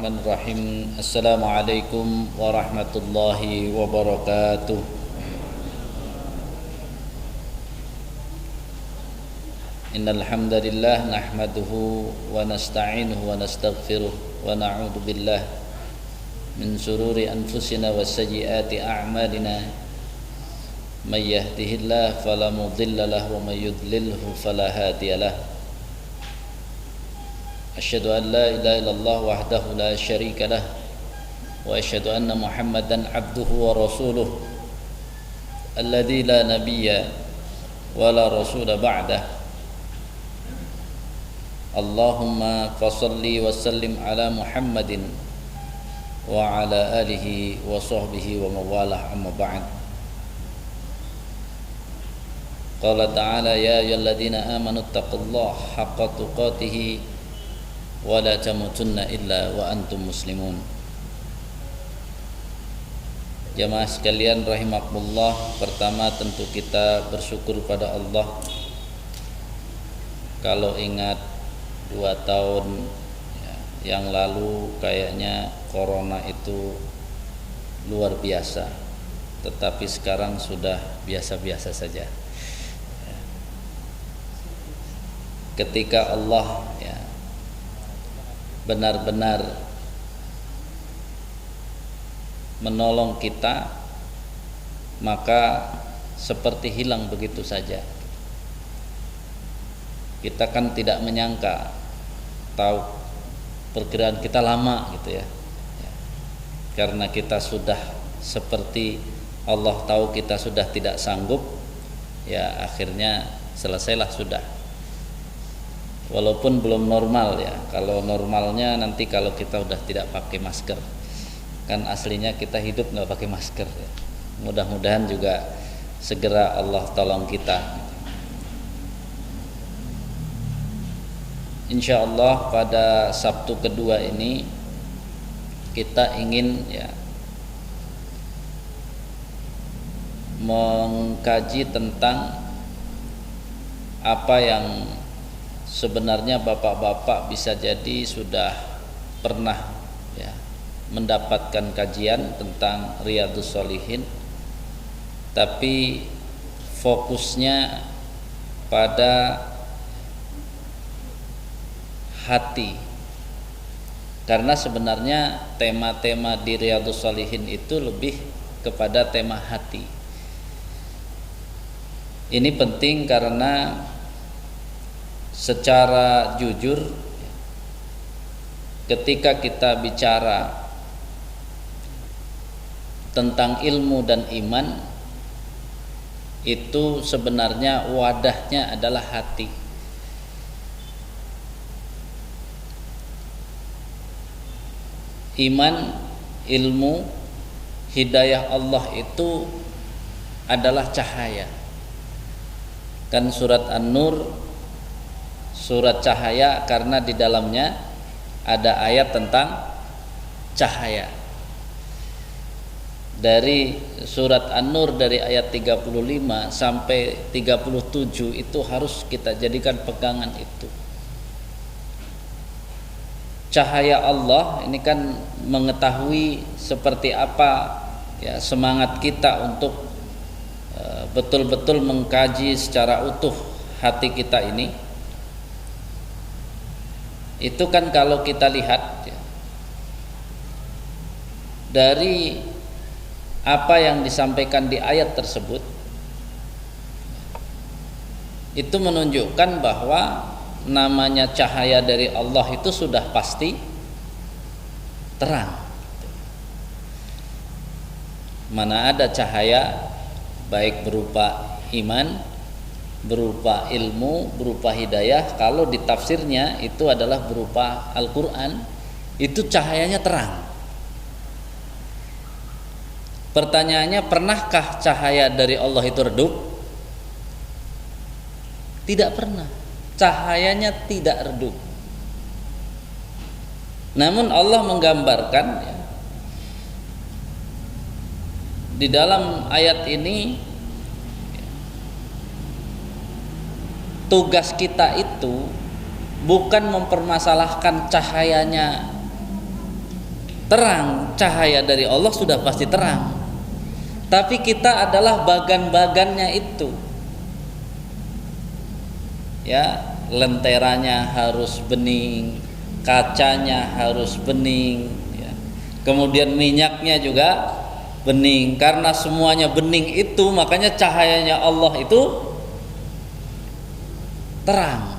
Bismillahirrahmanirrahim. Assalamualaikum warahmatullahi wabarakatuh. Innal hamdalillah nahmaduhu wa nasta'inuhu wa nastaghfiruh wa na'udzu billah min shururi anfusina wa sayyiati a'malina. May yahdihillahu fala mudilla lahu wa may yudlilhu fala hadiyalah. Asyhadu an la ilaha illallah wahdahu la syarika lah wa asyhadu anna Muhammadan abduhu wa rasuluh alladzi la nabiyya wa la rasula ba'dah. Allahumma fassalli wa sallim ala Muhammadin wa ala alihi wa sahbihi wa mawalah, amma ba'd. Qala ta'ala ya ayyuhalladzina amanu taqullaha haqqa tuqatih wa la tamutunna illa wa antum muslimun. Jamaah sekalian rahimakumullah, pertama tentu kita bersyukur pada Allah. Kalau ingat 2 tahun yang lalu kayaknya corona itu luar biasa, tetapi sekarang sudah biasa-biasa saja. Ketika Allah benar-benar menolong kita, maka seperti hilang begitu saja. Kita kan tidak menyangka, tahu perkiraan kita lama gitu ya. Karena kita sudah seperti Allah tahu kita sudah tidak sanggup, ya akhirnya selesailah sudah. Walaupun belum normal ya. Kalau normalnya nanti kalau kita udah tidak pakai masker. Kan aslinya kita hidup nggak pakai masker ya. Mudah-mudahan juga segera Allah tolong kita. Insya Allah pada Sabtu kedua ini kita ingin mengkaji tentang apa yang sebenarnya bapak-bapak bisa jadi sudah pernah mendapatkan kajian tentang Riyadhus Shalihin, tapi fokusnya pada hati. Karena sebenarnya tema-tema di Riyadhus Shalihin itu lebih kepada tema hati. Ini penting karena secara jujur ketika kita bicara tentang ilmu dan iman, itu sebenarnya wadahnya adalah hati. Iman, ilmu, hidayah Allah itu adalah cahaya. Kan surat An-Nur surat cahaya karena di dalamnya ada ayat tentang cahaya. Dari surat An-Nur dari ayat 35 sampai 37 itu harus kita jadikan pegangan itu. Cahaya Allah ini kan mengetahui seperti apa semangat kita untuk betul-betul mengkaji secara utuh hati kita ini. Itu kan kalau kita lihat dari apa yang disampaikan di ayat tersebut, itu menunjukkan bahwa namanya cahaya dari Allah itu sudah pasti terang. Mana ada cahaya baik berupa iman, berupa ilmu, berupa hidayah, kalau ditafsirnya itu adalah berupa Al-Quran, itu cahayanya terang. Pertanyaannya, pernahkah cahaya dari Allah itu redup? Tidak pernah. Cahayanya tidak redup. Namun Allah menggambarkan di dalam ayat ini tugas kita itu bukan mempermasalahkan cahayanya terang, cahaya dari Allah sudah pasti terang. Tapi kita adalah bagan-bagannya itu. Ya, lenteranya harus bening, kacanya harus bening, ya. Kemudian minyaknya juga bening. Karena semuanya bening itu, makanya cahayanya Allah itu terang.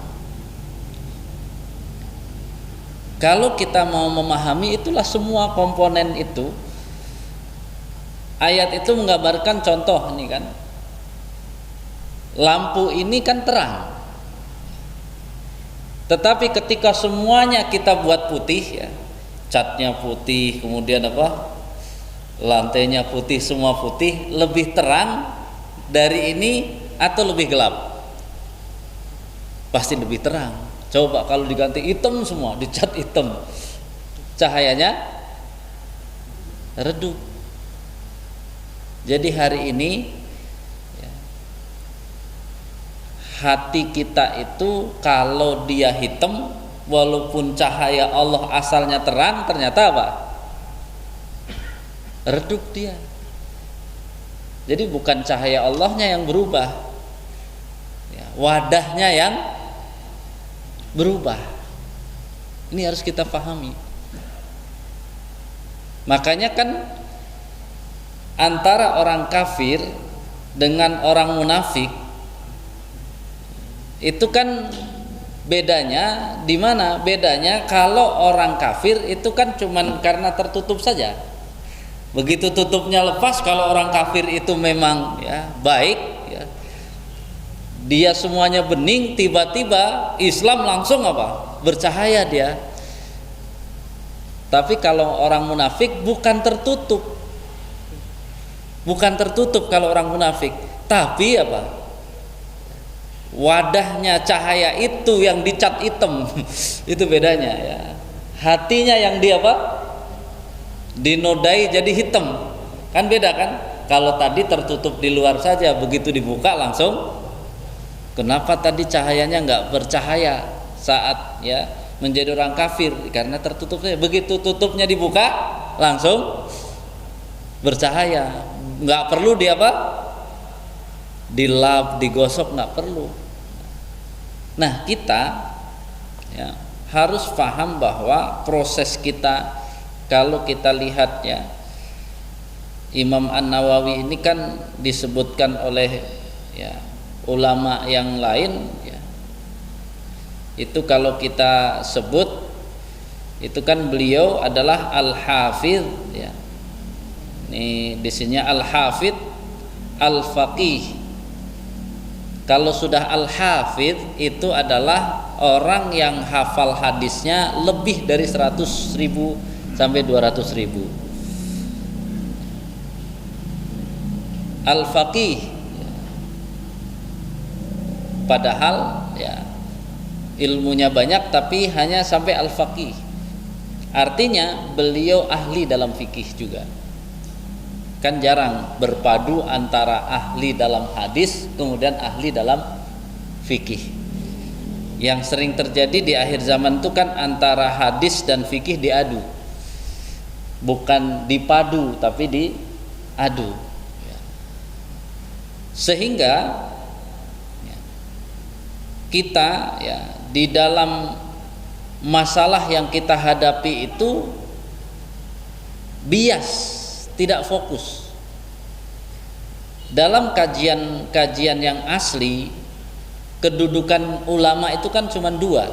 Kalau kita mau memahami itulah semua komponen itu. Ayat itu menggambarkan contoh ini kan. Lampu ini kan terang. Tetapi ketika semuanya kita buat putih ya, catnya putih, kemudian apa? Lantainya putih, semua putih, lebih terang dari ini atau lebih gelap? Pasti lebih terang. Coba kalau diganti hitam semua, dicat hitam, cahayanya redup. Jadi hari ini ya, hati kita itu kalau dia hitam, walaupun cahaya Allah asalnya terang, ternyata apa? Redup dia. Jadi bukan cahaya Allahnya yang berubah, ya, wadahnya yang berubah. Ini harus kita pahami. Makanya kan antara orang kafir dengan orang munafik itu kan bedanya di mana? Bedanya kalau orang kafir itu kan cuman karena tertutup saja. Begitu tutupnya lepas, kalau orang kafir itu memang ya baik ya, dia semuanya bening, tiba-tiba Islam langsung apa? Bercahaya dia. Tapi kalau orang munafik bukan tertutup. Bukan tertutup kalau orang munafik, tapi apa? Wadahnya cahaya itu yang dicat hitam. Itu bedanya ya. Hatinya yang dia apa? Dinodai jadi hitam. Kan beda kan? Kalau tadi tertutup di luar saja, begitu dibuka langsung. Kenapa tadi cahayanya nggak bercahaya saat ya menjadi orang kafir? Karena tertutupnya. Begitu tutupnya dibuka langsung bercahaya. Nggak perlu dia apa? Dilap, digosok, nggak perlu. Nah kita ya, harus paham bahwa proses kita, kalau kita lihat ya, Imam An-Nawawi ini kan disebutkan oleh ya ulama yang lain ya, itu kalau kita sebut itu kan beliau adalah Al-Hafidh ya. Ini di sini Al-Hafidh Al-Faqih. Kalau sudah Al-Hafidh itu adalah orang yang hafal hadisnya lebih dari 100.000 sampai 200.000. Al-Faqih padahal ya ilmunya banyak tapi hanya sampai Al-Faqih. Artinya beliau ahli dalam fikih juga. Kan jarang berpadu antara ahli dalam hadis kemudian ahli dalam fikih. Yang sering terjadi di akhir zaman itu kan antara hadis dan fikih diadu. Bukan dipadu tapi diadu. Sehingga kita ya di dalam masalah yang kita hadapi itu bias, tidak fokus. Dalam kajian yang asli, kedudukan ulama itu kan cuma dua,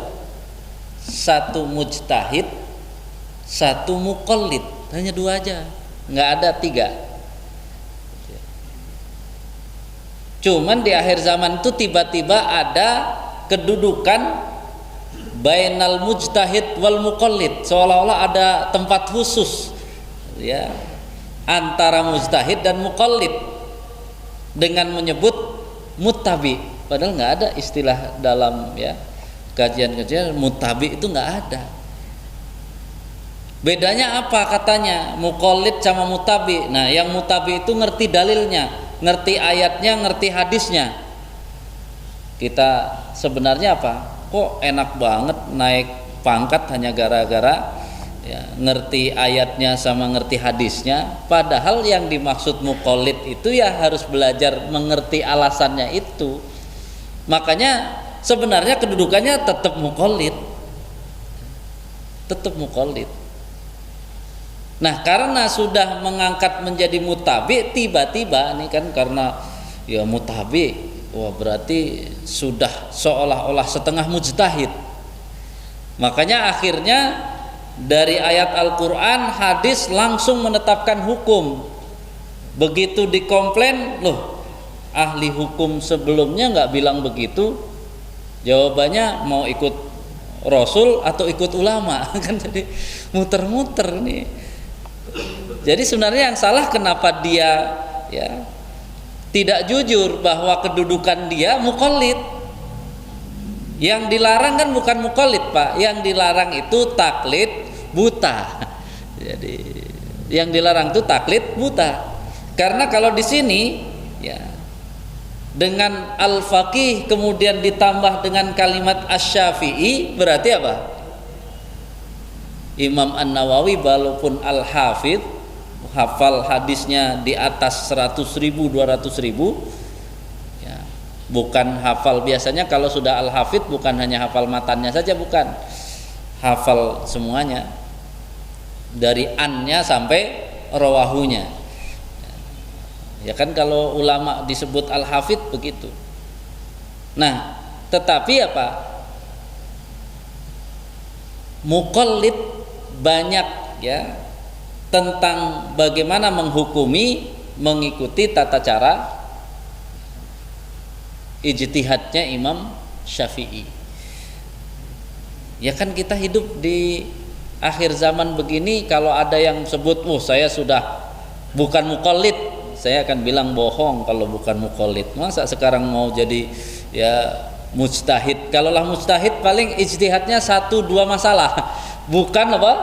satu mujtahid, satu muqallid, hanya dua aja, nggak ada tiga. Cuman di akhir zaman itu tiba-tiba ada kedudukan bainal mujtahid wal muqallid, seolah-olah ada tempat khusus ya antara mujtahid dan muqallid dengan menyebut muttabi, padahal nggak ada istilah dalam ya kajian-kajian muttabi itu nggak ada. Bedanya apa katanya muqallid sama muttabi? Nah, yang muttabi itu ngerti dalilnya, ngerti ayatnya, ngerti hadisnya. Kita sebenarnya apa? Kok enak banget naik pangkat hanya gara-gara ya, ngerti ayatnya sama ngerti hadisnya, padahal yang dimaksud muqallid itu ya harus belajar mengerti alasannya itu. Makanya sebenarnya kedudukannya tetap muqallid. Tetap muqallid. Nah, karena sudah mengangkat menjadi mutabi, tiba-tiba ini kan karena ya mutabi, wah berarti sudah seolah-olah setengah mujtahid. Makanya akhirnya dari ayat Al-Quran, hadis langsung menetapkan hukum. Begitu dikomplain, loh ahli hukum sebelumnya nggak bilang begitu, jawabannya mau ikut Rasul atau ikut ulama. Kan jadi muter-muter nih. Jadi sebenarnya yang salah kenapa dia ya tidak jujur bahwa kedudukan dia muqallid. Yang dilarang kan bukan muqallid, Pak. Yang dilarang itu taklid buta. Jadi yang dilarang itu taklid buta. Karena kalau di sini ya dengan al-faqih kemudian ditambah dengan kalimat asy-Syafi'i berarti apa? Imam An-Nawawi walaupun al-hafidh, hafal hadisnya di atas 100.000 200.000 ya, bukan hafal biasanya kalau sudah al-hafidh bukan hanya hafal matannya saja, bukan, hafal semuanya dari annya sampai rawahunya. Ya kan kalau ulama disebut al-hafidh begitu. Nah, tetapi apa? Muqallid banyak ya tentang bagaimana menghukumi, mengikuti tata cara ijtihadnya Imam Syafi'i. Ya kan kita hidup di akhir zaman begini, kalau ada yang sebut, saya sudah bukan muqallid, saya akan bilang bohong kalau bukan muqallid. Masa sekarang mau jadi ya mujtahid? Kalaulah mujtahid paling ijtihadnya 1-2 masalah, bukan apa?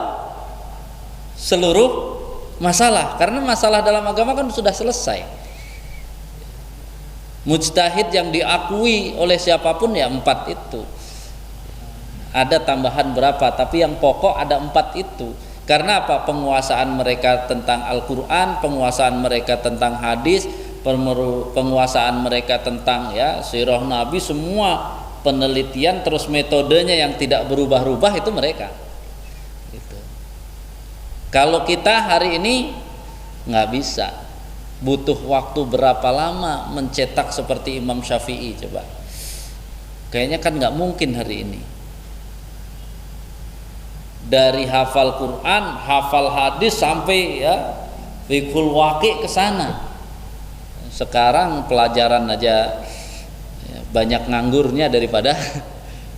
Seluruh masalah, karena masalah dalam agama kan sudah selesai. Mujtahid yang diakui oleh siapapun ya 4 itu. Ada tambahan berapa, tapi yang pokok ada 4 itu. Karena apa? Penguasaan mereka tentang Al-Quran, penguasaan mereka tentang hadis, penguasaan mereka tentang ya sirah Nabi, semua penelitian terus metodenya yang tidak berubah-ubah itu mereka. Gitu. Kalau kita hari ini nggak bisa, butuh waktu berapa lama mencetak seperti Imam Syafi'i, coba. Kayaknya kan nggak mungkin hari ini. Dari hafal Quran, hafal hadis sampai ya fiqhul waqi' ke sana. Sekarang pelajaran aja ya, banyak nganggurnya daripada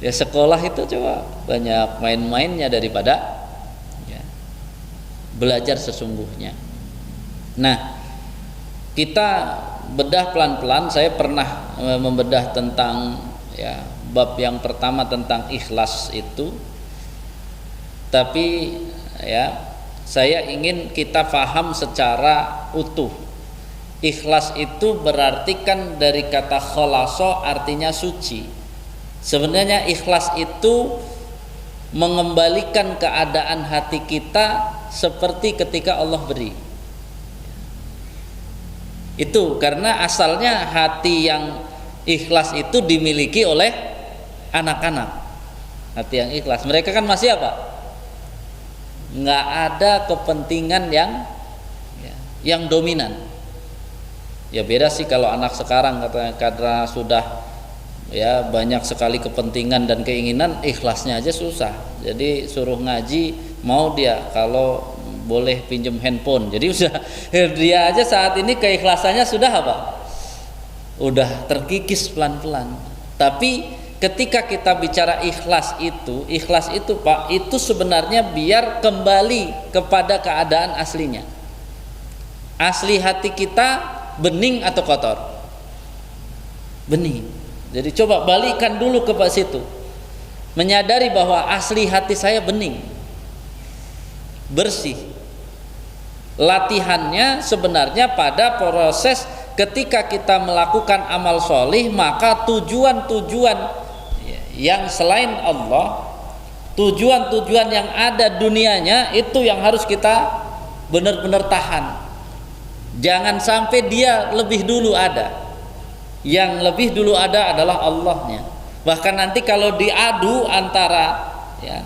ya sekolah itu, coba banyak main-mainnya daripada ya, belajar sesungguhnya. Nah, kita bedah pelan-pelan. Saya pernah membedah tentang ya bab yang pertama tentang ikhlas itu. Tapi ya saya ingin kita paham secara utuh. Ikhlas itu berarti kan dari kata kholaso, artinya suci. Sebenarnya ikhlas itu mengembalikan keadaan hati kita seperti ketika Allah beri. Itu karena asalnya hati yang ikhlas itu dimiliki oleh anak-anak. Hati yang ikhlas, mereka kan masih apa? Nggak ada kepentingan yang dominan. Ya beda sih kalau anak sekarang, karena sudah ya banyak sekali kepentingan dan keinginan, ikhlasnya aja susah. Jadi suruh ngaji mau dia kalau boleh pinjem handphone. Jadi udah dia aja saat ini keikhlasannya sudah apa? Udah terkikis pelan-pelan. Tapi ketika kita bicara ikhlas itu Pak, itu sebenarnya biar kembali kepada keadaan aslinya. Asli hati kita bening atau kotor? Bening. Jadi coba balikan dulu ke situ. Menyadari bahwa asli hati saya bening, bersih. Latihannya sebenarnya pada proses ketika kita melakukan amal sholih, maka tujuan-tujuan yang selain Allah tujuan-tujuan yang ada dunianya itu yang harus kita benar-benar tahan. Jangan sampai dia lebih dulu ada. Yang lebih dulu ada adalah Allahnya. Bahkan nanti kalau diadu antara ya,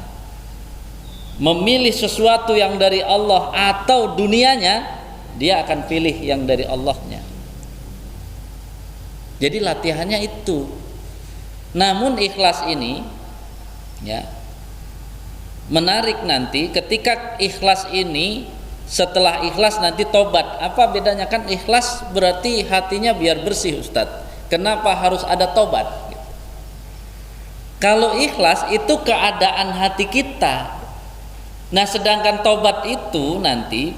memilih sesuatu yang dari Allah atau dunianya, dia akan pilih yang dari Allahnya. Jadi latihannya itu. Namun ikhlas ini ya menarik nanti ketika ikhlas ini, setelah ikhlas nanti tobat. Apa bedanya? Kan ikhlas berarti hatinya biar bersih, Ustadz. Kenapa harus ada tobat? Kalau ikhlas itu keadaan hati kita. Nah, sedangkan tobat itu nanti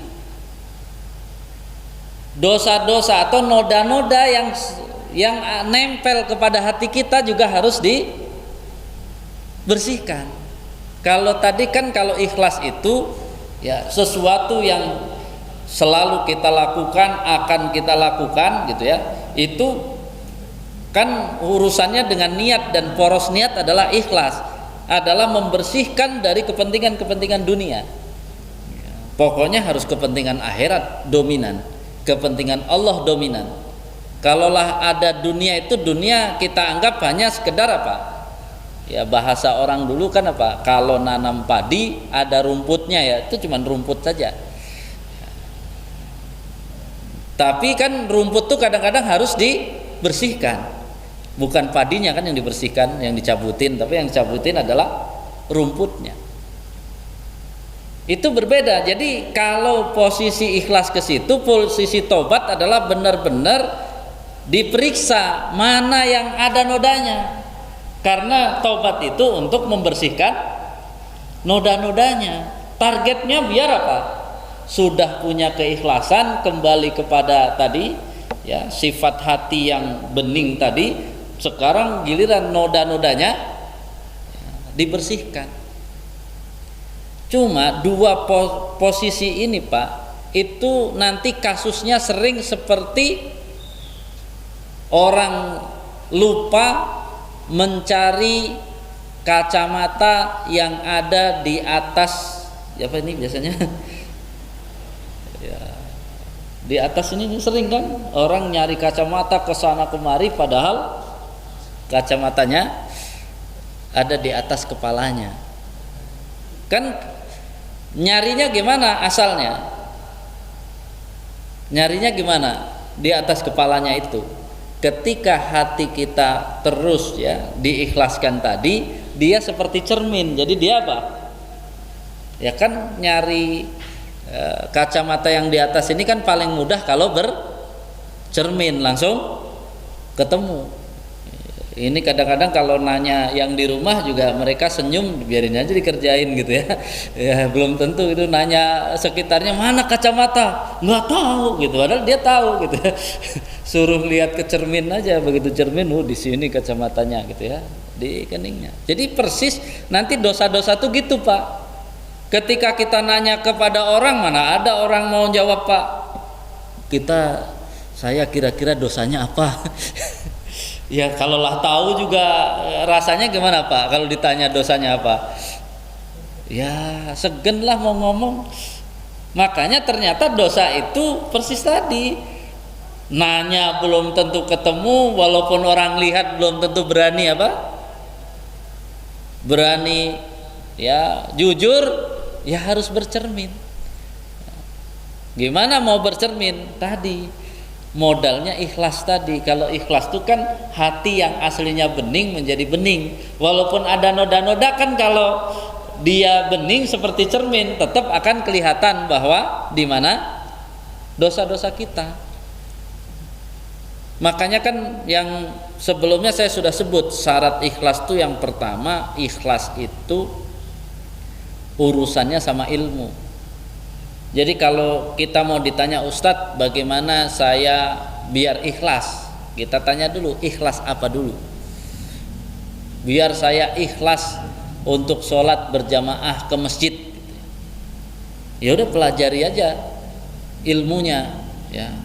dosa-dosa atau noda-noda yang nempel kepada hati kita juga harus dibersihkan. Kalau tadi kan kalau ikhlas itu ya sesuatu yang selalu kita lakukan, akan kita lakukan gitu ya. Itu kan urusannya dengan niat, dan poros niat adalah ikhlas, adalah membersihkan dari kepentingan-kepentingan dunia. Pokoknya harus kepentingan akhirat dominan, kepentingan Allah dominan. Kalaulah ada dunia, itu dunia kita anggap hanya sekedar apa? Ya bahasa orang dulu kan apa? Kalau nanam padi ada rumputnya ya, itu cuma rumput saja. Tapi kan rumput tuh kadang-kadang harus dibersihkan. Bukan padinya kan yang dibersihkan, yang dicabutin, tapi yang dicabutin adalah rumputnya. Itu berbeda. Jadi kalau posisi ikhlas ke situ, posisi tobat adalah benar-benar diperiksa mana yang ada nodanya. Karena tobat itu untuk membersihkan noda-nodanya. Targetnya biar apa? Sudah punya keikhlasan, kembali kepada tadi ya, sifat hati yang bening tadi. Sekarang giliran noda-nodanya dibersihkan. Cuma dua posisi ini Pak, itu nanti kasusnya sering seperti orang lupa mencari kacamata yang ada di atas, apa ini biasanya ya, di atas ini sering kan orang nyari kacamata ke sana kemari, padahal kacamatanya ada di atas kepalanya. Kan nyarinya gimana asalnya? Nyarinya gimana? Di atas kepalanya itu. Ketika hati kita terus ya diikhlaskan tadi, dia seperti cermin. Jadi dia apa? Ya kan nyari kacamata yang di atas ini kan paling mudah kalau bercermin, langsung ketemu. Ini kadang-kadang kalau nanya yang di rumah juga mereka senyum, biarin aja dikerjain gitu ya. Ya belum tentu itu nanya sekitarnya mana kacamata, nggak tahu gitu. Padahal dia tahu gitu ya. Suruh lihat ke cermin aja, begitu cermin, di sini kacamatanya gitu ya, di keningnya. Jadi persis nanti dosa-dosa tuh gitu Pak. Ketika kita nanya kepada orang, mana ada orang mau jawab Pak. Saya kira-kira dosanya apa? Ya kalau lah tahu juga rasanya gimana Pak kalau ditanya dosanya apa? Ya segen lah mau ngomong. Makanya ternyata dosa itu persis tadi, nanya belum tentu ketemu, walaupun orang lihat belum tentu berani apa? Berani ya jujur, ya harus bercermin. Gimana mau bercermin? Tadi modalnya ikhlas tadi. Kalau ikhlas itu kan hati yang aslinya bening menjadi bening. Walaupun ada noda-noda kan, kalau dia bening seperti cermin, tetap akan kelihatan bahwa di mana dosa-dosa kita. Makanya kan yang sebelumnya saya sudah sebut syarat ikhlas itu yang pertama, ikhlas itu urusannya sama ilmu. Jadi kalau kita mau ditanya Ustadz bagaimana saya biar ikhlas, kita tanya dulu ikhlas apa dulu. Biar saya ikhlas untuk sholat berjamaah ke masjid, ya udah pelajari aja ilmunya ya,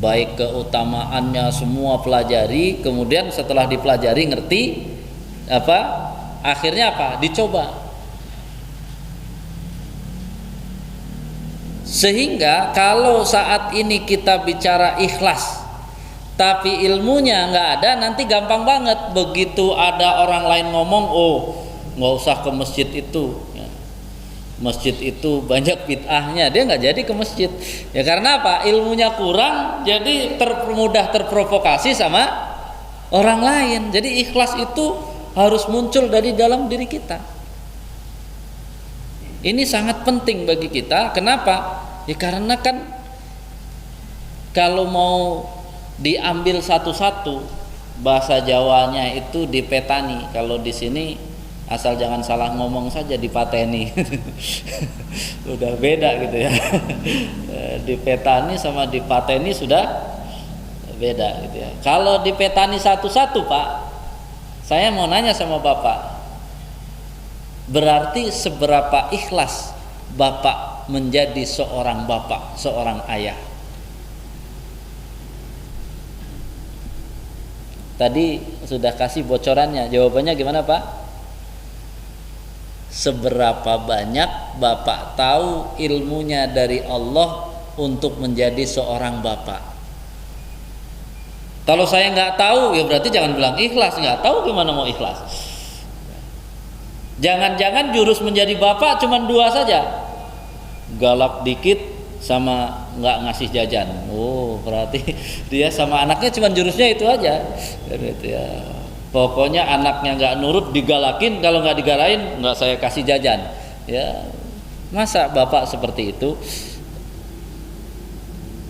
baik keutamaannya semua pelajari. Kemudian setelah dipelajari ngerti apa, akhirnya apa, dicoba. Sehingga kalau saat ini kita bicara ikhlas tapi ilmunya nggak ada, nanti gampang banget begitu ada orang lain ngomong, oh nggak usah ke masjid itu, masjid itu banyak bid'ahnya, dia nggak jadi ke masjid. Ya karena apa? Ilmunya kurang, jadi mudah terprovokasi sama orang lain. Jadi ikhlas itu harus muncul dari dalam diri kita. Ini sangat penting bagi kita. Kenapa? Ya karena kan kalau mau diambil satu-satu, bahasa Jawanya itu dipetani. Kalau di sini asal jangan salah ngomong saja dipateni. Udah beda gitu ya. Dipetani sama dipateni sudah beda gitu ya. Kalau dipetani satu-satu, Pak, saya mau nanya sama Bapak, berarti seberapa ikhlas Bapak menjadi seorang bapak, seorang ayah? Tadi sudah kasih bocorannya, jawabannya gimana Pak? Seberapa banyak Bapak tahu ilmunya dari Allah untuk menjadi seorang bapak? Kalau saya nggak tahu, ya berarti jangan bilang ikhlas. Nggak tahu gimana mau ikhlas? Jangan-jangan jurus menjadi bapak cuma dua saja, galak dikit sama nggak ngasih jajan. Oh, berarti dia sama anaknya cuma jurusnya itu aja. Gitu ya. Pokoknya anaknya nggak nurut digalakin, kalau nggak digalain nggak saya kasih jajan. Ya, masa bapak seperti itu?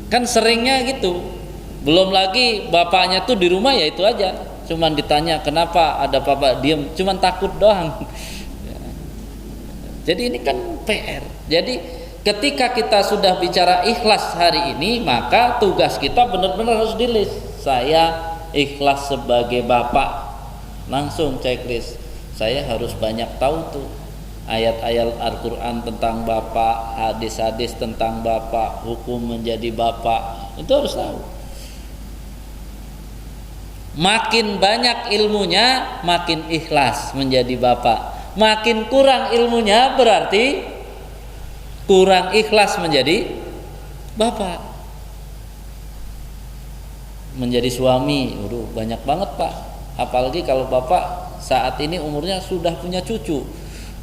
Kan seringnya gitu. Belum lagi bapaknya tuh di rumah ya itu aja, cuman ditanya kenapa ada bapak diem, cuman takut doang. Jadi ini kan PR. Jadi ketika kita sudah bicara ikhlas hari ini, maka tugas kita benar-benar harus di-list. Saya ikhlas sebagai bapak, langsung checklist. Saya harus banyak tahu tuh ayat-ayat Al-Quran tentang bapak, hadis-hadis tentang bapak, hukum menjadi bapak, itu harus tahu. Makin banyak ilmunya, makin ikhlas menjadi bapak. Makin kurang ilmunya, berarti kurang ikhlas menjadi bapak. Menjadi suami, banyak banget Pak. Apalagi kalau bapak saat ini umurnya sudah punya cucu.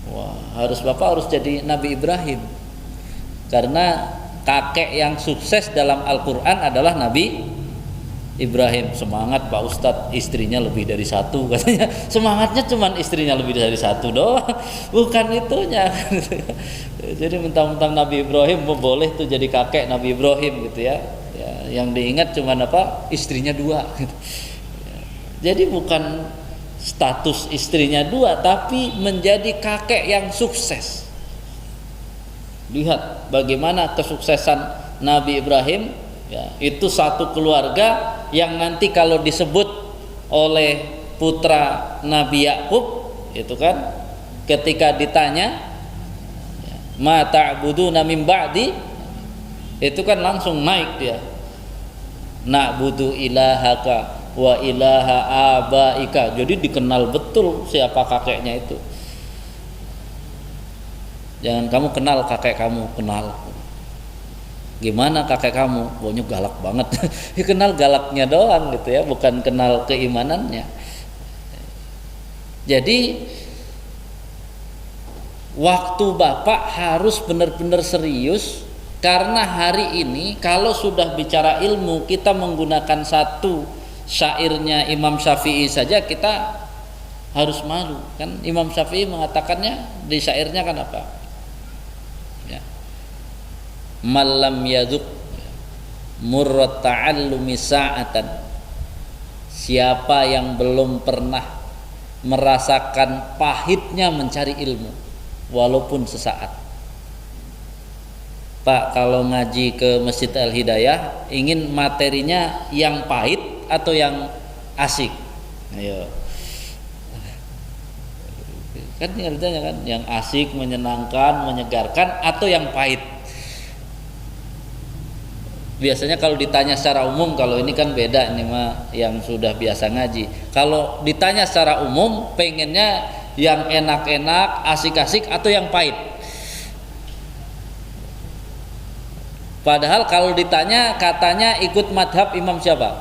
Wah, bapak harus jadi Nabi Ibrahim. Karena kakek yang sukses dalam Al-Quran adalah Nabi Ibrahim. Semangat Pak Ustadz, istrinya lebih dari satu katanya. Semangatnya cuman istrinya lebih dari satu doang, bukan itunya. Jadi mentang-mentang Nabi Ibrahim boleh tuh jadi kakek Nabi Ibrahim gitu ya. Yang diingat cuman apa? Istrinya dua gitu. Jadi bukan status istrinya dua, tapi menjadi kakek yang sukses. Lihat bagaimana kesuksesan Nabi Ibrahim. Ya, itu satu keluarga yang nanti kalau disebut oleh putra Nabi Yakub, itu kan ketika ditanya ma ta'buduna min ba'di, itu kan langsung naik dia, na'budu ilahaka wa ilaha abaika. Jadi dikenal betul siapa kakeknya itu. Jangan kamu kenal kakek kamu, kenal. Gimana kakek kamu? Pokoknya galak banget. Ya kenal galaknya doang gitu ya, bukan kenal keimanannya. Jadi waktu bapak harus benar-benar serius, karena hari ini kalau sudah bicara ilmu, kita menggunakan satu syairnya Imam Syafi'i saja kita harus malu. Kan Imam Syafi'i mengatakannya di syairnya kan apa? Malam yaduk murrat ta'allumi sa'atan, siapa yang belum pernah merasakan pahitnya mencari ilmu walaupun sesaat. Pak, kalau ngaji ke Masjid Al-Hidayah ingin materinya yang pahit atau yang asik? Ayo. Kan tinggal ditanya kan, yang asik, menyenangkan, menyegarkan atau yang pahit? Biasanya kalau ditanya secara umum, kalau ini kan beda, ini mah yang sudah biasa ngaji. Kalau ditanya secara umum, pengennya yang enak-enak, asik-asik atau yang pahit? Padahal kalau ditanya katanya ikut madhab Imam siapa?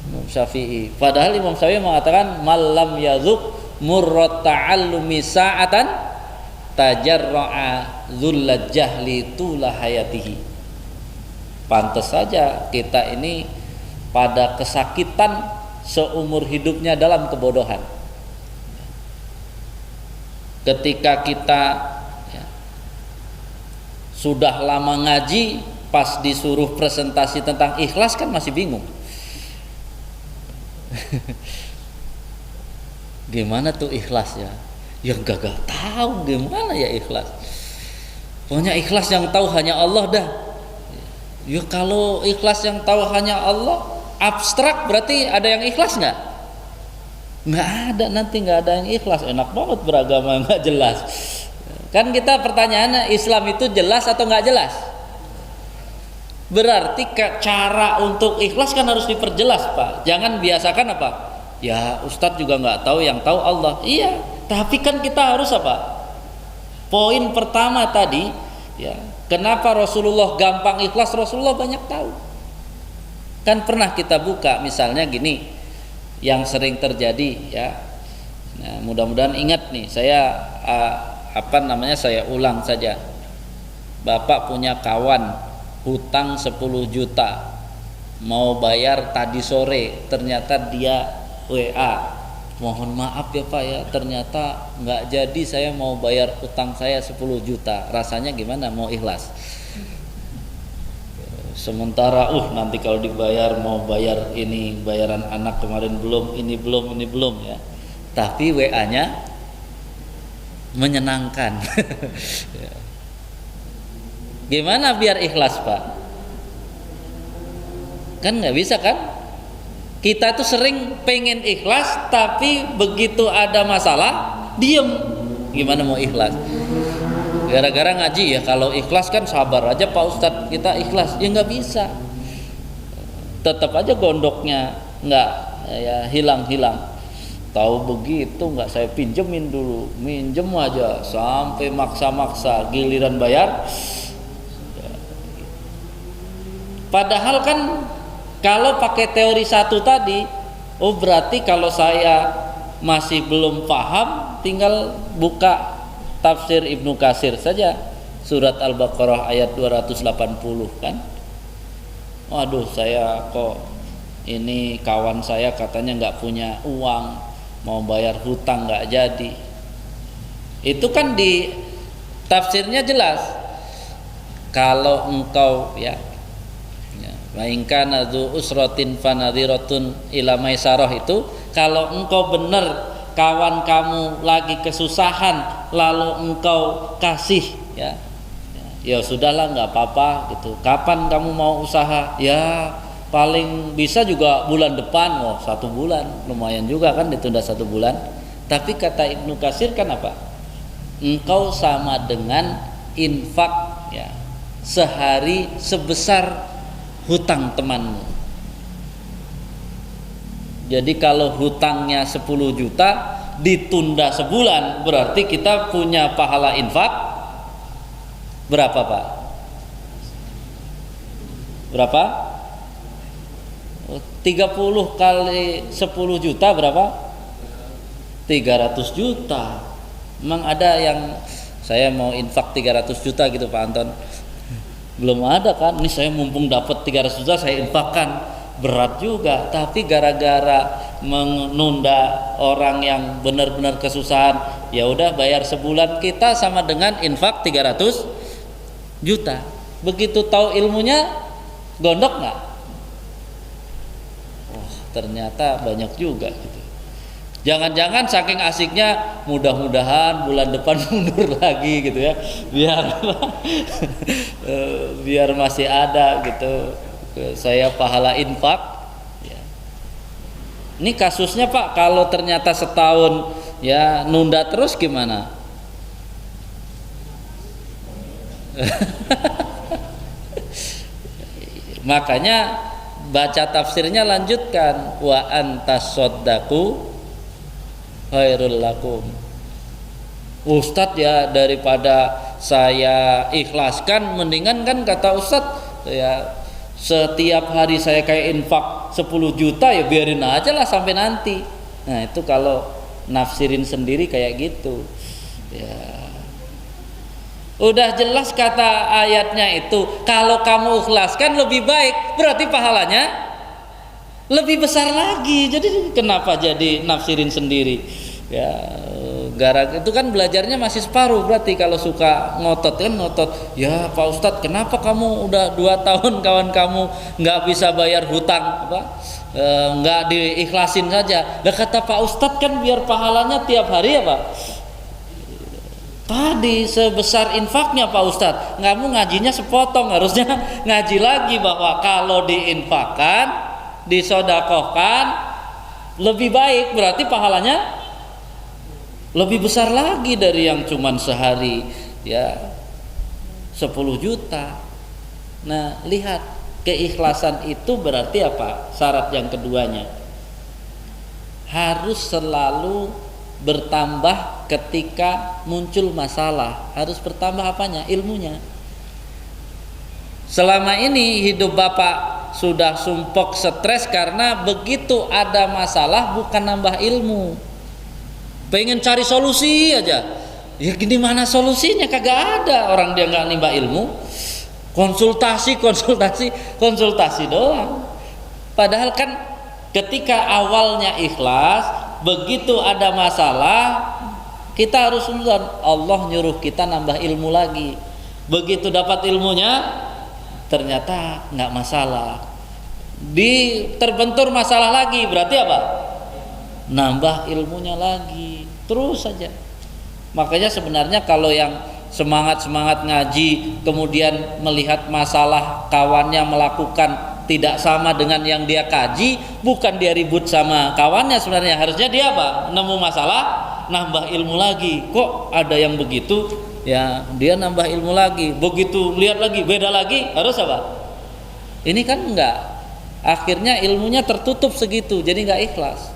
Imam Syafi'i. Padahal Imam Syafi'i mengatakan malam yazuk murrat ta'allumi sa'atan tajarra'a dzullal jahli tula hayatihi. Pantas saja kita ini pada kesakitan seumur hidupnya dalam kebodohan. Ketika kita sudah lama ngaji, pas disuruh presentasi tentang ikhlas kan masih bingung. Gimana tuh ikhlas ya? Ya gak tahu gimana ya ikhlas. Pokoknya ikhlas yang tahu hanya Allah dah. Ya kalau ikhlas yang tahu hanya Allah abstrak, berarti ada yang ikhlas nggak? Nggak ada, nanti nggak ada yang ikhlas. Enak banget beragama nggak jelas. Kan kita pertanyaannya, Islam itu jelas atau nggak jelas? Berarti cara untuk ikhlas kan harus diperjelas, Pak. Jangan biasakan apa? Ya Ustadz juga nggak tahu, yang tahu Allah. Iya, tapi kan kita harus apa? Poin pertama tadi, ya, kenapa Rasulullah gampang ikhlas? Rasulullah banyak tahu. Kan pernah kita buka, misalnya gini, yang sering terjadi, ya. Nah, mudah-mudahan ingat nih, saya saya ulang saja. Bapak punya kawan hutang 10 juta, mau bayar tadi sore, ternyata dia WA, mohon maaf ya Pak ya, ternyata nggak jadi, saya mau bayar hutang saya 10 juta. Rasanya gimana? Mau ikhlas? Sementara nanti kalau dibayar, mau bayar ini, bayaran anak kemarin belum, ini belum ya. Tapi WA-nya menyenangkan. Gimana biar ikhlas, Pak? Kan nggak bisa kan? Kita tuh sering pengen ikhlas, tapi begitu ada masalah diem. Gimana mau ikhlas? Gara-gara ngaji ya, kalau ikhlas kan sabar aja Pak Ustadz, kita ikhlas. Ya nggak bisa. Tetap aja gondoknya nggak ya hilang-hilang. Tahu begitu nggak, saya pinjemin dulu, minjem aja sampai maksa-maksa, giliran bayar. Padahal kan kalau pakai teori satu tadi, berarti kalau saya masih belum paham, tinggal buka tafsir Ibnu Katsir saja, surat Al-Baqarah ayat 280 kan. Waduh, saya kok ini kawan saya katanya nggak punya uang, mau bayar hutang nggak jadi. Itu kan di tafsirnya jelas, kalau engkau ya mainkan adu usrotin fanadiratun ila maisarah, itu kalau engkau benar kawan kamu lagi kesusahan lalu engkau kasih ya sudahlah nggak apa-apa gitu. Kapan kamu mau usaha? Ya paling bisa juga bulan depan. 1 bulan lumayan juga kan, ditunda 1 bulan. Tapi kata Ibnu Katsir kan apa? Engkau sama dengan infak ya sehari sebesar hutang temanmu. Jadi kalau hutangnya 10 juta ditunda sebulan, berarti kita punya pahala infak berapa, Pak? Berapa? 30 kali 10 juta berapa? 300 juta. Memang ada yang saya mau infak 300 juta gitu Pak Anton? Belum ada kan? Ini saya mumpung dapat 300 juta saya infakkan. Berat juga. Tapi gara-gara menunda orang yang benar-benar kesusahan, ya udah bayar sebulan, kita sama dengan infak 300 juta. Begitu tahu ilmunya, gondok nggak? Ternyata banyak juga gitu. Jangan-jangan saking asiknya, mudah-mudahan bulan depan mundur lagi gitu ya, biar masih ada gitu saya pahala infak ya. Ini kasusnya Pak, kalau ternyata setahun ya nunda terus gimana? Makanya baca tafsirnya lanjutkan, wa antasaddaqu khairul lakum. Ustadz ya, daripada saya ikhlaskan, mendingan kan kata Ustadz ya setiap hari saya kayak infak 10 juta ya biarin aja lah sampai nanti. Nah itu kalau nafsirin sendiri kayak gitu ya. Udah jelas kata ayatnya itu, kalau kamu ikhlaskan lebih baik, berarti pahalanya lebih besar lagi. Jadi kenapa jadi nafsirin sendiri ya? Gara itu kan belajarnya masih separuh. Berarti kalau suka ngotot kan ngotot, ya Pak Ustadz kenapa kamu udah 2 tahun kawan kamu nggak bisa bayar hutang apa, nggak diikhlasin saja. Lah kata Pak Ustadz kan biar pahalanya tiap hari ya Pak. Tadi sebesar infaknya Pak Ustadz, kamu ngajinya sepotong, harusnya ngaji lagi bahwa kalau diinfakkan, disodakohkan lebih baik, berarti pahalanya lebih besar lagi dari yang cuman sehari ya 10 juta. Nah lihat, keikhlasan itu berarti apa? Syarat yang keduanya harus selalu bertambah ketika muncul masalah. Harus bertambah apanya? Ilmunya. Selama ini hidup Bapak sudah sumpok stres karena begitu ada masalah bukan nambah ilmu, pengen cari solusi aja. Ya gini mana solusinya, kagak ada. Orang dia nggak nimba ilmu, konsultasi doang. Padahal kan ketika awalnya ikhlas, begitu ada masalah kita harus suzon, Allah nyuruh kita nambah ilmu lagi. Begitu dapat ilmunya ternyata nggak masalah, terbentur masalah lagi, berarti apa? Nambah ilmunya lagi, terus saja. Makanya sebenarnya kalau yang semangat ngaji kemudian melihat masalah kawannya melakukan tidak sama dengan yang dia kaji, bukan dia ribut sama kawannya, sebenarnya harusnya dia apa? Nemu masalah, nambah ilmu lagi. Kok ada yang begitu? Ya dia nambah ilmu lagi, begitu lihat lagi beda lagi, harus apa? Ini kan enggak, akhirnya ilmunya tertutup segitu, jadi enggak ikhlas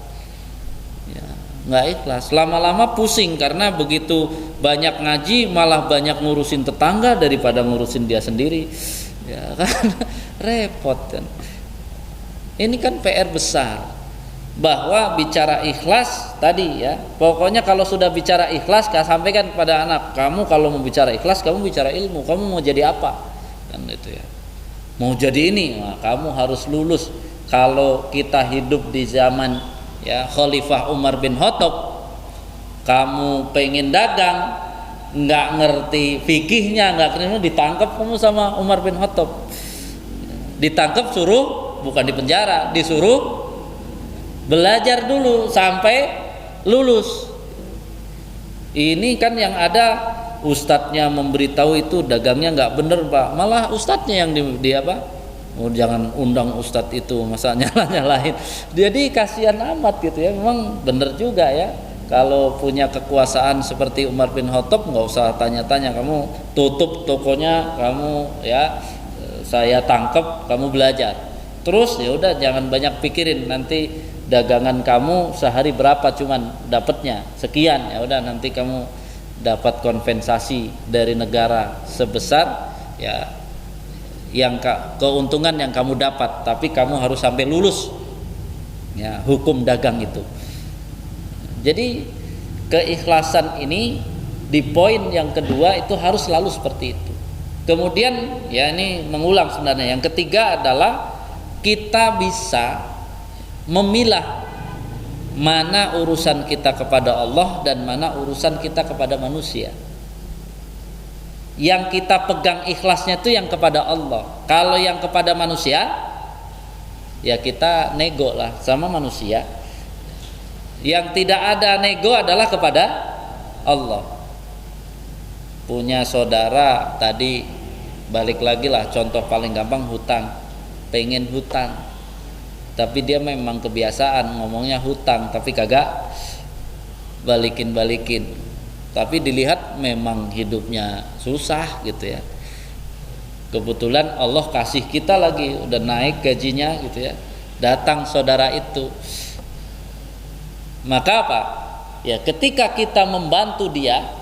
ya, enggak ikhlas. Lama-lama pusing karena begitu banyak ngaji malah banyak ngurusin tetangga daripada ngurusin dia sendiri ya kan. Repot kan. Ini kan PR besar, bahwa bicara ikhlas tadi ya, pokoknya kalau sudah bicara ikhlas, sampaikan kepada anak kamu, kalau mau bicara ikhlas kamu bicara ilmu. Kamu mau jadi apa kan itu ya, mau jadi ini, nah, kamu harus lulus. Kalau kita hidup di zaman ya Khalifah Umar bin Khattab, kamu pengen dagang nggak ngerti fikihnya, nggak ngerti, ditangkap kamu sama Umar bin Khattab. Ditangkap, suruh, bukan dipenjara, disuruh belajar dulu sampai lulus. Ini kan yang ada ustadznya memberitahu itu dagangnya nggak bener Pak, malah ustadznya yang di apa? Oh, jangan undang ustadz itu, masa nyalahin. Jadi kasihan amat gitu ya. Memang bener juga ya, kalau punya kekuasaan seperti Umar bin Khattab nggak usah tanya-tanya, kamu tutup tokonya, kamu ya saya tangkap, kamu belajar. Terus ya udah jangan banyak pikirin, nanti dagangan kamu sehari berapa cuman dapatnya sekian, ya udah nanti kamu dapat kompensasi dari negara sebesar ya yang keuntungan yang kamu dapat, tapi kamu harus sampai lulus ya hukum dagang itu. Jadi keikhlasan ini di poin yang kedua itu harus selalu seperti itu. Kemudian ya ini mengulang sebenarnya, yang ketiga adalah kita bisa memilah mana urusan kita kepada Allah dan mana urusan kita kepada manusia. Yang kita pegang ikhlasnya itu yang kepada Allah. Kalau yang kepada manusia ya kita nego lah sama manusia. Yang tidak ada nego adalah kepada Allah. Punya saudara tadi, balik lagi lah contoh paling gampang, hutang, pengen hutang, tapi dia memang kebiasaan ngomongnya hutang tapi kagak balikin, tapi dilihat memang hidupnya susah gitu ya. Kebetulan Allah kasih kita lagi udah naik gajinya gitu ya, datang saudara itu, maka apa ya, ketika kita membantu dia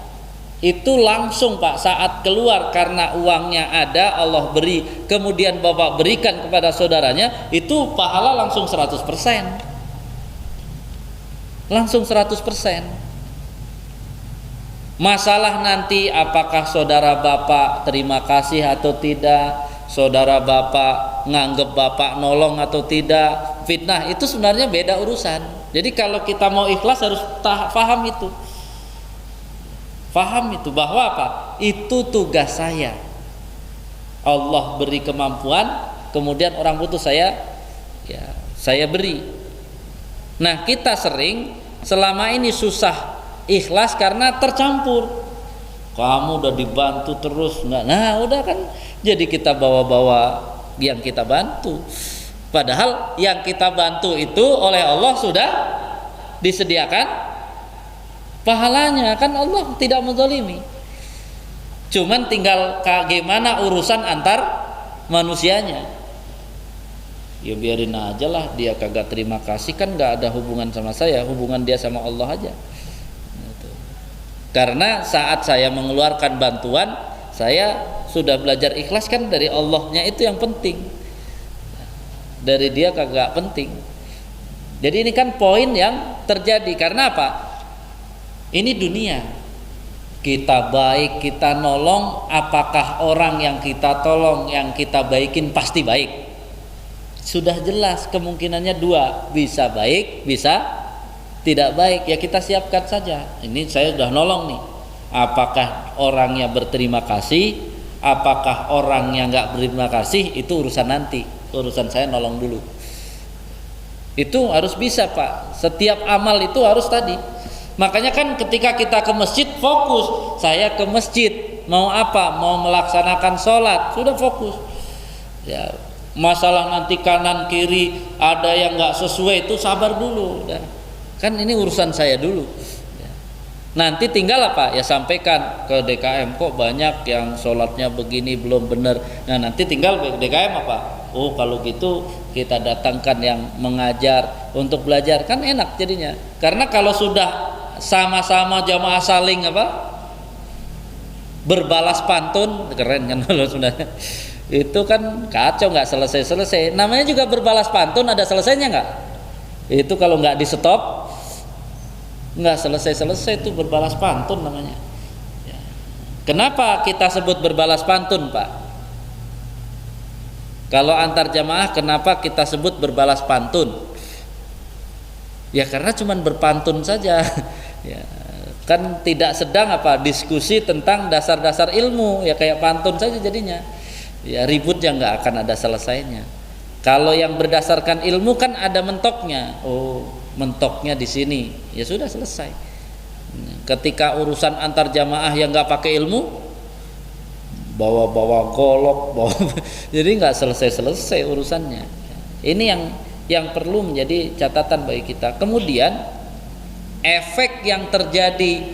itu langsung Pak, saat keluar karena uangnya ada, Allah beri, kemudian Bapak berikan kepada saudaranya, itu pahala langsung 100%. Langsung 100%. Masalah nanti apakah saudara Bapak terima kasih atau tidak, saudara Bapak nganggep Bapak nolong atau tidak, fitnah, itu sebenarnya beda urusan. Jadi kalau kita mau ikhlas harus paham itu. Paham itu bahwa apa? Itu tugas saya. Allah beri kemampuan, kemudian orang butuh saya beri. Nah, kita sering selama ini susah ikhlas karena tercampur. Kamu udah dibantu terus, nah udah kan, jadi kita bawa-bawa yang kita bantu. Padahal yang kita bantu itu oleh Allah sudah disediakan pahalanya, kan Allah tidak menzalimi. Cuman tinggal bagaimana urusan antar manusianya. Ya biarin aja lah, dia kagak terima kasih, kan nggak ada hubungan sama saya, hubungan dia sama Allah aja. Gitu. Karena saat saya mengeluarkan bantuan, saya sudah belajar ikhlas kan dari Allahnya, itu yang penting. Dari dia kagak penting. Jadi ini kan poin yang terjadi. Karena apa? Ini dunia, kita baik, kita nolong, apakah orang yang kita tolong, yang kita baikin pasti baik? Sudah jelas kemungkinannya dua, bisa baik, bisa tidak baik. Ya kita siapkan saja. Ini saya sudah nolong nih. Apakah orangnya berterima kasih, apakah orangnya nggak berterima kasih, itu urusan nanti. Urusan saya nolong dulu. Itu harus bisa Pak. Setiap amal itu harus tadi. Makanya kan ketika kita ke masjid fokus, saya ke masjid mau apa? Mau melaksanakan sholat, sudah fokus. Ya, masalah nanti kanan kiri ada yang nggak sesuai, itu sabar dulu. Udah. Kan ini urusan saya dulu. Ya. Nanti tinggal apa? Ya sampaikan ke DKM, kok banyak yang sholatnya begini belum benar. Nah nanti tinggal DKM apa? Oh kalau gitu kita datangkan yang mengajar untuk belajar, kan enak jadinya. Karena kalau sudah sama-sama jamaah saling berbalas pantun, keren kan kalau sebenarnya itu kan kacau, nggak selesai. Namanya juga berbalas pantun, ada selesainya nggak? Itu kalau nggak di stop nggak selesai itu berbalas pantun namanya. Kenapa kita sebut berbalas pantun Pak? Kalau antar jamaah kenapa kita sebut berbalas pantun? Ya karena cuman berpantun saja. Ya, kan tidak sedang diskusi tentang dasar-dasar ilmu, ya kayak pantun saja jadinya. Ya ribut yang nggak akan ada selesainya. Kalau yang berdasarkan ilmu kan ada mentoknya. Oh, mentoknya di sini. Ya sudah selesai. Ketika urusan antar jamaah yang nggak pakai ilmu, bawa-bawa golok, jadi nggak selesai urusannya. Ini yang perlu menjadi catatan bagi kita. Kemudian efek yang terjadi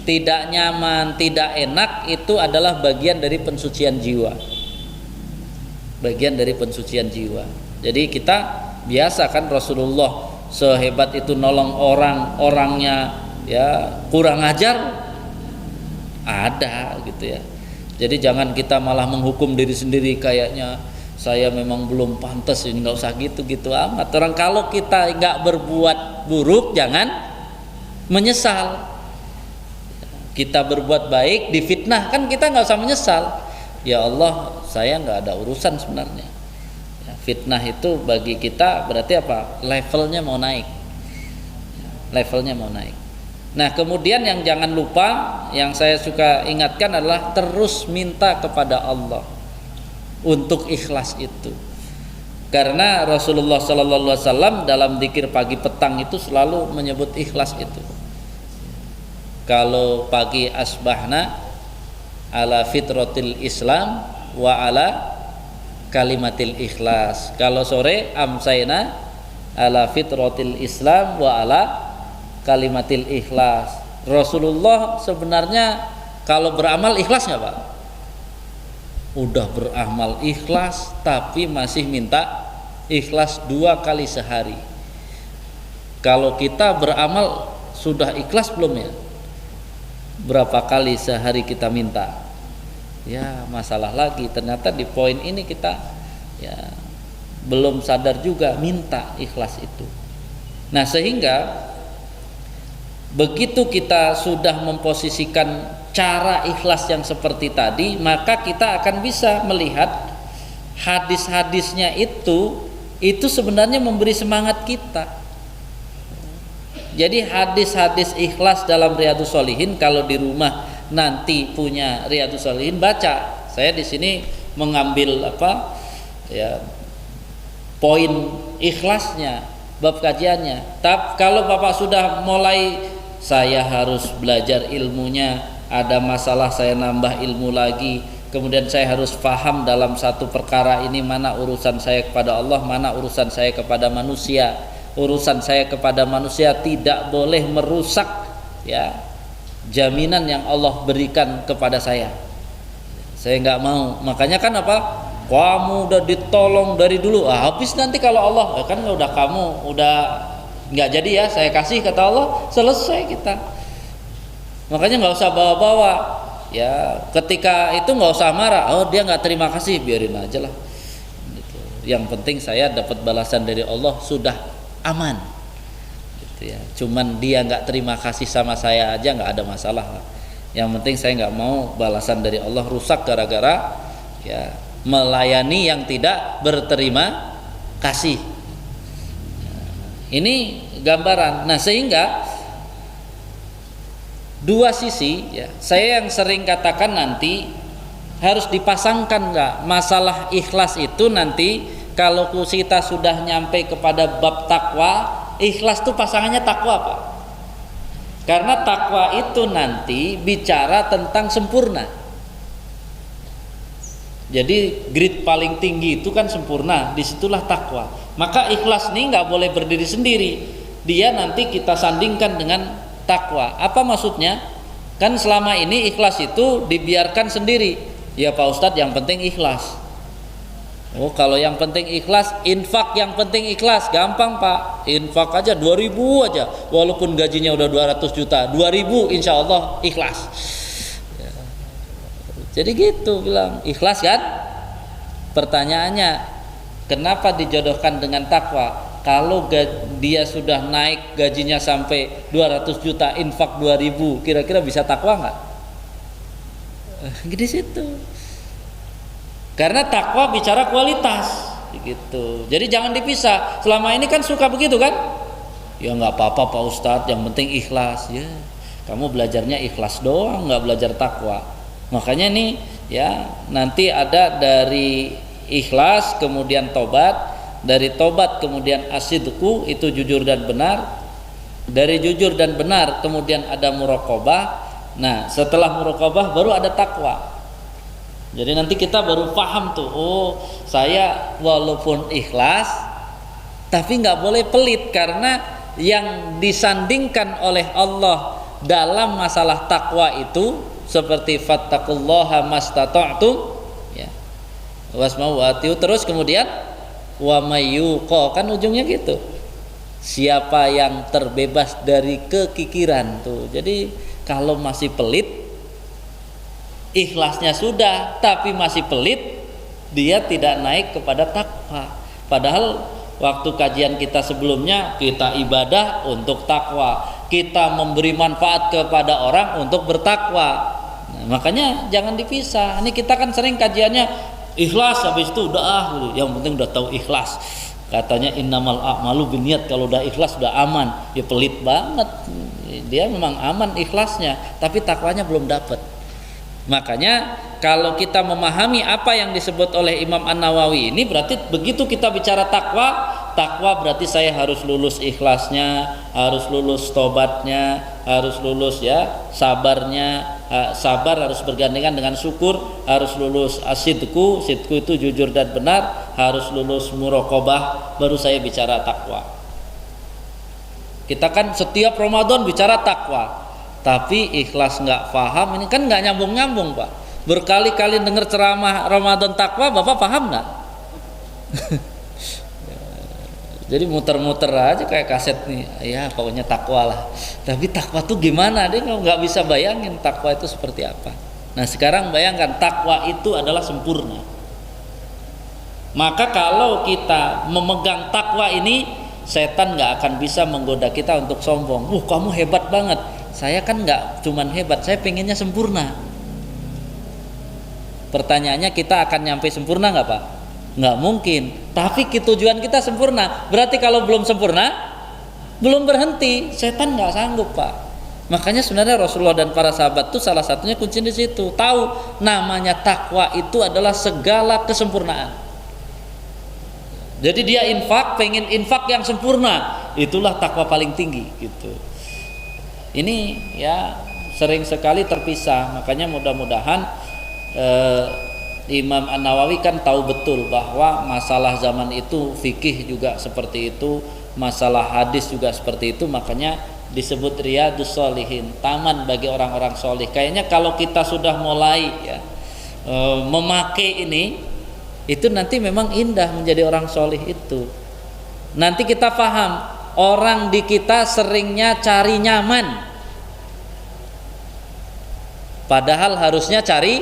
tidak nyaman, tidak enak, itu adalah bagian dari pensucian jiwa. Bagian dari pensucian jiwa. Jadi kita biasa kan Rasulullah sehebat itu nolong orangnya ya kurang ajar ada gitu ya. Jadi jangan kita malah menghukum diri sendiri, kayaknya saya memang belum pantas, ini nggak usah gitu amat. Orang kalau kita nggak berbuat buruk jangan menyesal. Kita berbuat baik difitnah, kan kita nggak usah menyesal. Ya Allah, saya nggak ada urusan sebenarnya. Ya, fitnah itu bagi kita berarti apa? Levelnya mau naik. Levelnya mau naik. Nah kemudian yang jangan lupa, yang saya suka ingatkan adalah terus minta kepada Allah untuk ikhlas itu. Karena Rasulullah SAW dalam dzikir pagi petang itu selalu menyebut ikhlas itu. Kalau pagi asbahna ala fitratil Islam wa ala kalimatil ikhlas. Kalau sore amsayna ala fitratil Islam wa ala kalimatil ikhlas. Rasulullah sebenarnya kalau beramal ikhlas nggak Pak? Udah beramal ikhlas tapi masih minta ikhlas 2 kali sehari. Kalau kita beramal sudah ikhlas belum ya? berapa kali sehari kita minta? Ya masalah lagi, ternyata di poin ini kita ya belum sadar juga minta ikhlas itu. Nah sehingga begitu kita sudah memposisikan cara ikhlas yang seperti tadi, maka kita akan bisa melihat hadis-hadisnya itu sebenarnya memberi semangat kita. Jadi hadis-hadis ikhlas dalam Riyadhus Shalihin, kalau di rumah nanti punya Riyadhus Shalihin baca. Saya di sini mengambil poin ikhlasnya, bab kajiannya. Tapi kalau Bapak sudah mulai, saya harus belajar ilmunya, ada masalah saya nambah ilmu lagi, kemudian saya harus paham dalam satu perkara ini, mana urusan saya kepada Allah, mana urusan saya kepada manusia. Urusan saya kepada manusia tidak boleh merusak ya jaminan yang Allah berikan kepada saya. Saya nggak mau. Makanya kan apa? Kamu udah ditolong dari dulu, habis nanti kalau Allah kan udah kamu udah nggak jadi ya, saya kasih kata Allah, selesai kita. Makanya nggak usah bawa-bawa ya, ketika itu nggak usah marah, oh dia nggak terima kasih, biarin aja lah gitu. Yang penting saya dapat balasan dari Allah, sudah aman gitu ya. Cuman dia nggak terima kasih sama saya aja nggak ada masalah. Yang penting saya nggak mau balasan dari Allah rusak gara-gara ya melayani yang tidak berterima kasih. Ini gambaran. Nah sehingga dua sisi ya, saya yang sering katakan nanti harus dipasangkan nggak masalah ikhlas itu nanti. Kalau kita sudah nyampe kepada bab takwa, ikhlas itu pasangannya takwa Pak. Karena takwa itu nanti bicara tentang sempurna. Jadi grade paling tinggi itu kan sempurna, disitulah takwa. Maka ikhlas ini nggak boleh berdiri sendiri. Dia nanti kita sandingkan dengan takwa. Apa maksudnya? Kan selama ini ikhlas itu dibiarkan sendiri. Ya Pak Ustadz, yang penting ikhlas. Oh kalau yang penting ikhlas, infak yang penting ikhlas, gampang Pak. Infak aja 2.000 aja, walaupun gajinya udah 200 juta, 2.000 insya Allah ikhlas ya. Jadi gitu bilang, ikhlas kan? Pertanyaannya, kenapa dijodohkan dengan takwa? Kalau dia sudah naik gajinya sampai 200 juta, infak 2.000, kira-kira bisa takwa nggak? Di situ. Karena takwa bicara kualitas gitu. Jadi jangan dipisah. Selama ini kan suka begitu kan? Ya nggak apa-apa Pak Ustadz, yang penting ikhlas. Ya, kamu belajarnya ikhlas doang, nggak belajar takwa. Makanya nih ya, nanti ada dari ikhlas kemudian tobat, dari tobat kemudian asidku, itu jujur dan benar. Dari jujur dan benar kemudian ada muraqabah. Nah, setelah muraqabah baru ada takwa. Jadi nanti kita baru paham tuh, oh saya walaupun ikhlas tapi nggak boleh pelit, karena yang disandingkan oleh Allah dalam masalah takwa itu seperti fattaqullaha mastata'tum ya, wasma'u wa atiu, terus kemudian wa mayyuqa, kan ujungnya gitu, siapa yang terbebas dari kekikiran tuh. Jadi kalau masih pelit, ikhlasnya sudah tapi masih pelit, dia tidak naik kepada takwa. Padahal waktu kajian kita sebelumnya, kita ibadah untuk takwa, kita memberi manfaat kepada orang untuk bertakwa. Nah, makanya jangan dipisah. Ini kita kan sering kajiannya ikhlas, habis itu udah gitu. Yang penting udah tahu ikhlas. Katanya innamal a'malu binniyat, kalau udah ikhlas udah aman. Ya pelit banget. Dia memang aman ikhlasnya, tapi takwanya belum dapat. Makanya kalau kita memahami apa yang disebut oleh Imam An-Nawawi ini, berarti begitu kita bicara takwa, takwa berarti saya harus lulus ikhlasnya, harus lulus tobatnya, harus lulus ya sabarnya, sabar harus bergandengan dengan syukur, harus lulus asidku, sidku itu jujur dan benar, harus lulus muraqabah, baru saya bicara takwa. Kita kan setiap Ramadan bicara takwa, tapi ikhlas nggak paham, ini kan nggak nyambung-nyambung Pak. Berkali-kali dengar ceramah Ramadan takwa, Bapak paham nggak? Jadi muter-muter aja kayak kaset nih, ya pokoknya takwa lah. Tapi takwa tuh gimana? Dia nggak bisa bayangin takwa itu seperti apa. Nah sekarang bayangkan takwa itu adalah sempurna. Maka kalau kita memegang takwa ini, setan nggak akan bisa menggoda kita untuk sombong. Kamu hebat banget. Saya kan nggak cuman hebat, saya pengennya sempurna. Pertanyaannya, kita akan nyampe sempurna nggak Pak? Nggak mungkin. Tapi tujuan kita sempurna. Berarti kalau belum sempurna, belum berhenti. Setan nggak sanggup Pak. Makanya sebenarnya Rasulullah dan para sahabat itu salah satunya kunci di situ. Tahu namanya takwa itu adalah segala kesempurnaan. Jadi dia infak, pengen infak yang sempurna. Itulah takwa paling tinggi gitu. Ini ya sering sekali terpisah. Makanya mudah-mudahan Imam An-Nawawi kan tahu betul bahwa masalah zaman itu fikih juga seperti itu, masalah hadis juga seperti itu, makanya disebut Riyadhus Shalihin, taman bagi orang-orang solih. Kayaknya kalau kita sudah mulai ya memakai ini, itu nanti memang indah menjadi orang solih itu. Nanti kita paham, orang di kita seringnya cari nyaman, padahal harusnya cari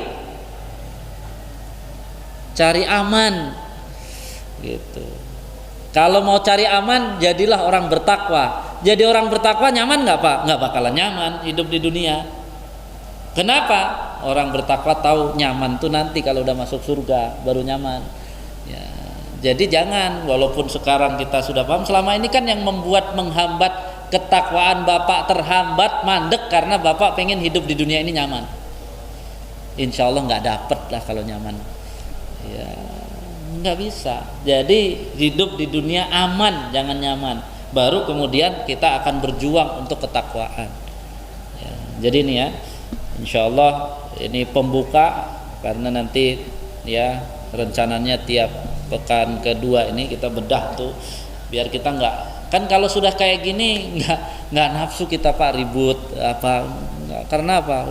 aman gitu. Kalau mau cari aman, jadilah orang bertakwa. Jadi orang bertakwa nyaman nggak Pak? Nggak bakalan nyaman hidup di dunia. Kenapa? Orang bertakwa tahu nyaman tuh nanti kalau udah masuk surga baru nyaman ya. Jadi jangan, walaupun sekarang kita sudah paham, selama ini kan yang membuat menghambat ketakwaan Bapak terhambat, mandek karena Bapak pengen hidup di dunia ini nyaman. Insya Allah nggak dapet lah kalau nyaman ya, nggak bisa. Jadi hidup di dunia aman, jangan nyaman, baru kemudian kita akan berjuang untuk ketakwaan ya. Jadi ini ya, insya Allah ini pembuka, karena nanti ya rencananya tiap pekan kedua ini kita bedah tuh, biar kita nggak, kan kalau sudah kayak gini nggak nafsu kita Pak ribut apa, karena apa,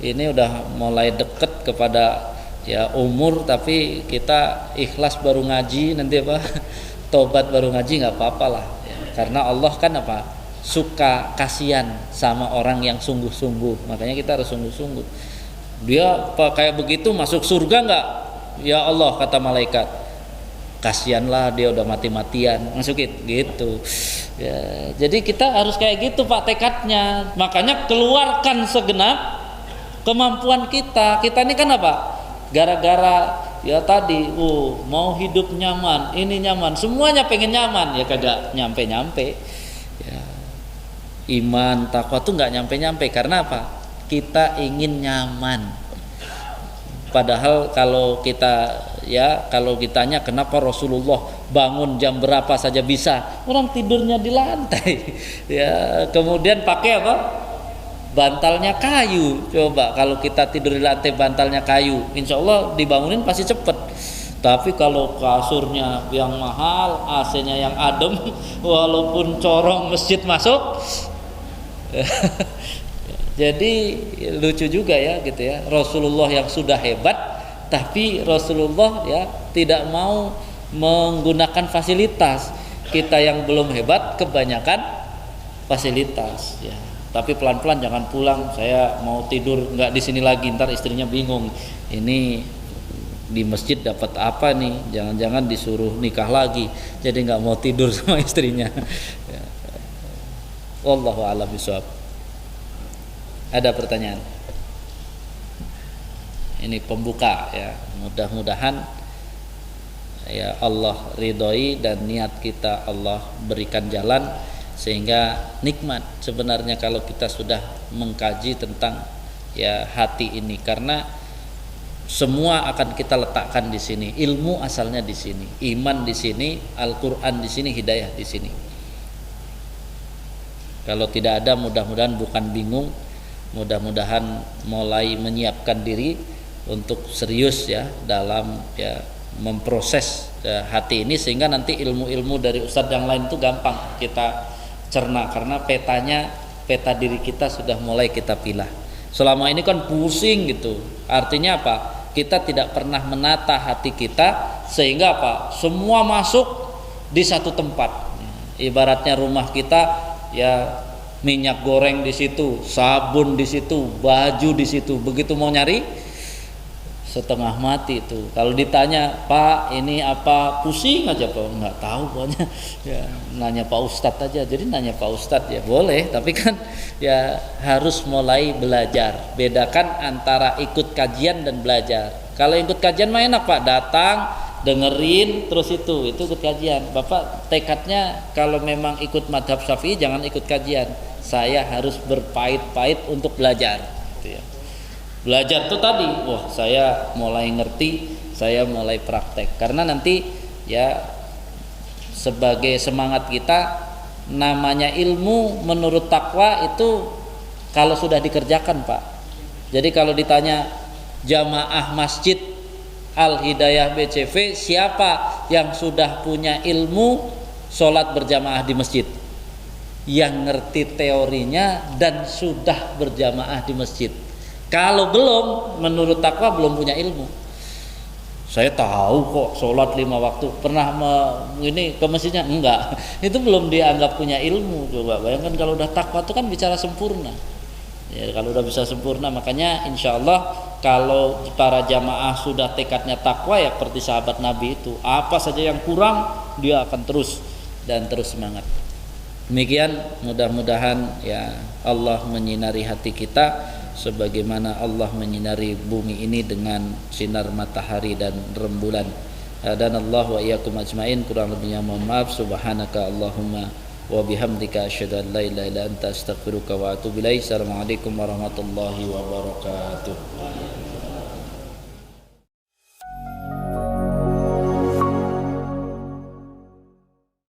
ini udah mulai deket kepada ya umur, tapi kita ikhlas baru ngaji nanti apa tobat baru ngaji nggak apa-apa lah ya. Karena Allah kan apa, suka kasihan sama orang yang sungguh-sungguh, makanya kita harus sungguh-sungguh. Dia kayak begitu masuk surga nggak? Ya Allah, kata malaikat, kasihanlah dia udah mati-matian, masukin gitu ya. Jadi kita harus kayak gitu Pak tekadnya. Makanya keluarkan segenap kemampuan kita. Kita ini kan apa, gara-gara ya tadi mau hidup nyaman, ini nyaman, semuanya pengen nyaman ya, kagak nyampe-nyampe ya. Iman takwa tuh nggak nyampe-nyampe. Karena apa? Kita ingin nyaman. Padahal kalau ditanya kenapa Rasulullah bangun jam berapa saja bisa, orang tidurnya di lantai ya, kemudian pakai apa, bantalnya kayu. Coba kalau kita tidur di lantai bantalnya kayu, insya Allah dibangunin pasti cepet. Tapi kalau kasurnya yang mahal, AC-nya yang adem, walaupun corong masjid masuk jadi lucu juga ya gitu ya, Rasulullah yang sudah hebat, tapi Rasulullah ya tidak mau menggunakan fasilitas. Kita yang belum hebat kebanyakan fasilitas ya. Tapi pelan-pelan, jangan pulang, saya mau tidur nggak di sini lagi, ntar istrinya bingung, ini di masjid dapat apa nih, jangan-jangan disuruh nikah lagi, jadi nggak mau tidur sama istrinya ya. Wallahu a'lam bishawab. Ada pertanyaan? Ini pembuka ya, mudah-mudahan ya Allah ridhoi dan niat kita Allah berikan jalan, sehingga nikmat sebenarnya kalau kita sudah mengkaji tentang ya hati ini. Karena semua akan kita letakkan di sini, ilmu asalnya di sini, iman di sini, Al-Qur'an di sini, hidayah di sini. Kalau tidak ada, mudah-mudahan bukan bingung, mudah-mudahan mulai menyiapkan diri untuk serius ya dalam ya memproses hati ini, sehingga nanti ilmu-ilmu dari ustadz yang lain itu gampang kita cerna, karena peta diri kita sudah mulai kita pilah. Selama ini kan pusing gitu, artinya apa, kita tidak pernah menata hati kita, sehingga apa, semua masuk di satu tempat. Ibaratnya rumah kita ya, minyak goreng di situ, sabun di situ, baju di situ. Begitu mau nyari setengah mati itu. Kalau ditanya, Pak ini apa, pusing aja Pak, nggak tahu pokoknya. Ya, nanya Pak Ustadz aja. Jadi nanya Pak Ustadz ya boleh, tapi kan ya harus mulai belajar. Bedakan antara ikut kajian dan belajar. Kalau ikut kajian mah enak Pak, datang dengerin terus itu ikut kajian. Bapak tekadnya kalau memang ikut madhab Syafi'i jangan ikut kajian. Saya harus berpahit-pahit untuk belajar. Gitu ya. Belajar tuh tadi, wah saya mulai ngerti, saya mulai praktek. Karena nanti ya sebagai semangat kita, namanya ilmu menurut takwa itu kalau sudah dikerjakan Pak. Jadi kalau ditanya jamaah masjid Al Hidayah BCV, siapa yang sudah punya ilmu sholat berjamaah di masjid, yang ngerti teorinya dan sudah berjamaah di masjid. Kalau belum, menurut takwa belum punya ilmu. Saya tahu kok sholat 5 waktu, pernah ini ke masjidnya enggak, itu belum dianggap punya ilmu. Coba bayangkan kalau udah takwa itu kan bicara sempurna. Ya, kalau udah bisa sempurna, makanya insya Allah kalau para jamaah sudah tekadnya takwa ya seperti sahabat Nabi itu, apa saja yang kurang dia akan terus dan terus semangat. Demikian, mudah-mudahan ya Allah menyinari hati kita sebagaimana Allah menyinari bumi ini dengan sinar matahari dan rembulan. Dan Allah wa iyyakum ajmain, kurang lebihnya mohon maaf. Subhanaka Allahumma wa bihamdika asyhadu an la ilaha illa anta astaghfiruka wa atubu ilaik. Assalamualaikum warahmatullahi wabarakatuh.